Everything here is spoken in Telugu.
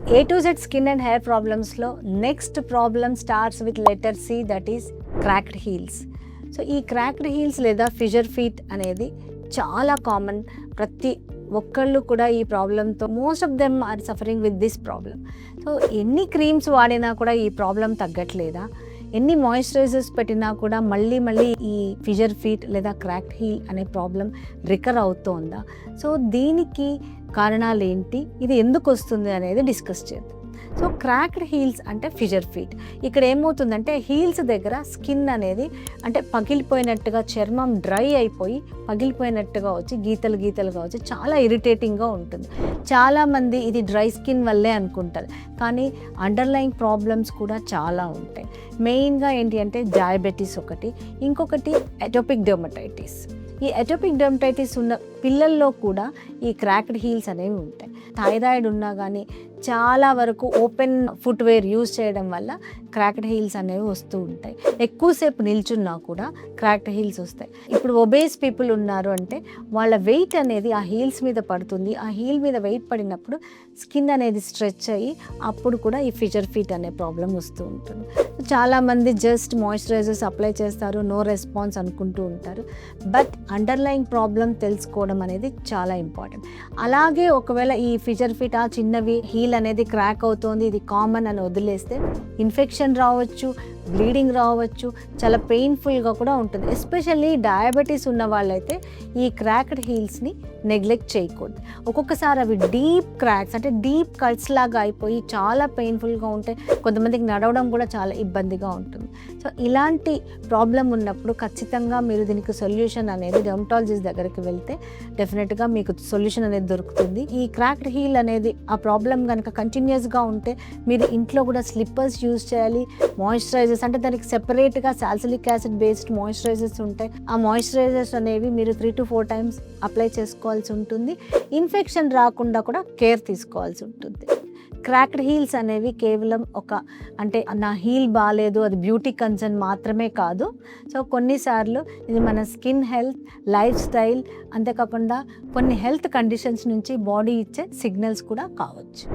A to Z skin and hair problemsలో next problem starts with letter C, that is cracked heels. So ఈ క్రాక్డ్ హీల్స్ లేదా ఫిషర్ ఫీట్ అనేది చాలా కామన్. ప్రతి ఒక్కళ్ళు కూడా ఈ ప్రాబ్లంతో most of them are suffering with this problem. So ఎన్ని క్రీమ్స్ వాడినా కూడా ఈ ప్రాబ్లం తగ్గట్లేదా? ఎన్ని మాయిశ్చరైజర్స్ పెట్టినా కూడా మళ్ళీ ఈ ఫిషర్ ఫీట్ లేదా క్రాక్డ్ హీల్ అనే ప్రాబ్లం రికర్ అవుతోందా? సో దీనికి కారణాలు ఏంటి, ఇది ఎందుకు వస్తుంది అనేది డిస్కస్ చేద్దాం. సో క్రాక్డ్ హీల్స్ అంటే ఫిషర్ ఫీట్. ఇక్కడ ఏమవుతుందంటే హీల్స్ దగ్గర స్కిన్ అనేది అంటే పగిలిపోయినట్టుగా, చర్మం డ్రై అయిపోయి పగిలిపోయినట్టుగా వచ్చి గీతలుగా వచ్చి చాలా ఇరిటేటింగ్గా ఉంటుంది. చాలామంది ఇది డ్రై స్కిన్ వల్లే అనుకుంటారు, కానీ అండర్లైన్ ప్రాబ్లమ్స్ కూడా చాలా ఉంటాయి. మెయిన్గా ఏంటి అంటే డయాబెటీస్ ఒకటి, ఇంకొకటి అటోపిక్ డెర్మటైటిస్. ఈ అటోపిక్ డెర్మటైటిస్ ఉన్న పిల్లల్లో కూడా ఈ క్రాక్డ్ హీల్స్ అనేవి ఉంటాయి. థైరాయిడ్ ఉన్నా కానీ చాలా వరకు ఓపెన్ ఫుట్వేర్ యూజ్ చేయడం వల్ల క్రాక్డ్ హీల్స్ అనేవి వస్తూ ఉంటాయి. ఎక్కువసేపు నిల్చున్నా కూడా క్రాక్డ్ హీల్స్ వస్తాయి. ఇప్పుడు ఒబేస్ పీపుల్ ఉన్నారు అంటే వాళ్ళ వెయిట్ అనేది ఆ హీల్స్ మీద పడుతుంది. ఆ హీల్ మీద వెయిట్ పడినప్పుడు స్కిన్ అనేది స్ట్రెచ్ అయ్యి అప్పుడు కూడా ఈ ఫిషర్ ఫీట్ అనే ప్రాబ్లం వస్తూ ఉంటుంది. చాలామంది జస్ట్ మాయిశ్చరైజర్స్ అప్లై చేస్తారు, నో రెస్పాన్స్ అనుకుంటూ ఉంటారు. బట్ అండర్లైన్ ప్రాబ్లం తెలుసుకోవడం అనేది చాలా ఇంపార్టెంట్. అలాగే ఒకవేళ ఈ ఫిషర్ ఫీట్ ఆ చిన్నవి హీల్ అనేది క్రాక్ అవుతోంది, ఇది కామన్ అని వదిలేస్తే ఇన్ఫెక్షన్ రావచ్చు, బ్లీడింగ్ రావచ్చు, చాలా పెయిన్ఫుల్గా కూడా ఉంటుంది. ఎస్పెషల్లీ డయాబెటీస్ ఉన్న వాళ్ళైతే ఈ క్రాక్డ్ హీల్స్ని నెగ్లెక్ట్ చేయకూడదు. ఒక్కొక్కసారి అవి డీప్ క్రాక్స్ అంటే డీప్ కట్స్ లాగా అయిపోయి చాలా పెయిన్ఫుల్గా ఉంటాయి. కొంతమందికి నడవడం కూడా చాలా ఇబ్బందిగా ఉంటుంది. సో ఇలాంటి ప్రాబ్లం ఉన్నప్పుడు ఖచ్చితంగా మీరు దీనికి సొల్యూషన్ అనేది డెర్మటాలజిస్ట్ దగ్గరికి వెళ్తే డెఫినెట్గా మీకు సొల్యూషన్ అనేది దొరుకుతుంది. ఈ క్రాక్డ్ హీల్ అనేది ఆ ప్రాబ్లం కనుక కంటిన్యూస్గా ఉంటే మీరు ఇంట్లో కూడా స్లిప్పర్స్ యూజ్ చేయాలి. మాయిశ్చరైజర్స్ అంటే దానికి సెపరేట్గా సాలిసిలిక్ యాసిడ్ బేస్డ్ మాయిశ్చరైజర్స్ ఉంటాయి. ఆ మాయిశ్చరైజర్స్ అనేవి మీరు 3 to 4 times అప్లై చేసుకోవాల్సి ఉంటుంది. ఇన్ఫెక్షన్ రాకుండా కూడా కేర్ తీసుకోవాల్సి ఉంటుంది. క్రాక్డ్ హీల్స్ అనేవి కేవలం అంటే నా హీల్ బాగాలేదు అది బ్యూటీ కన్సర్న్ మాత్రమే కాదు. సో కొన్నిసార్లు ఇది మన స్కిన్ హెల్త్, లైఫ్ స్టైల్, అంతేకాకుండా కొన్ని హెల్త్ కండిషన్స్ నుంచి బాడీ ఇచ్చే సిగ్నల్స్ కూడా కావచ్చు.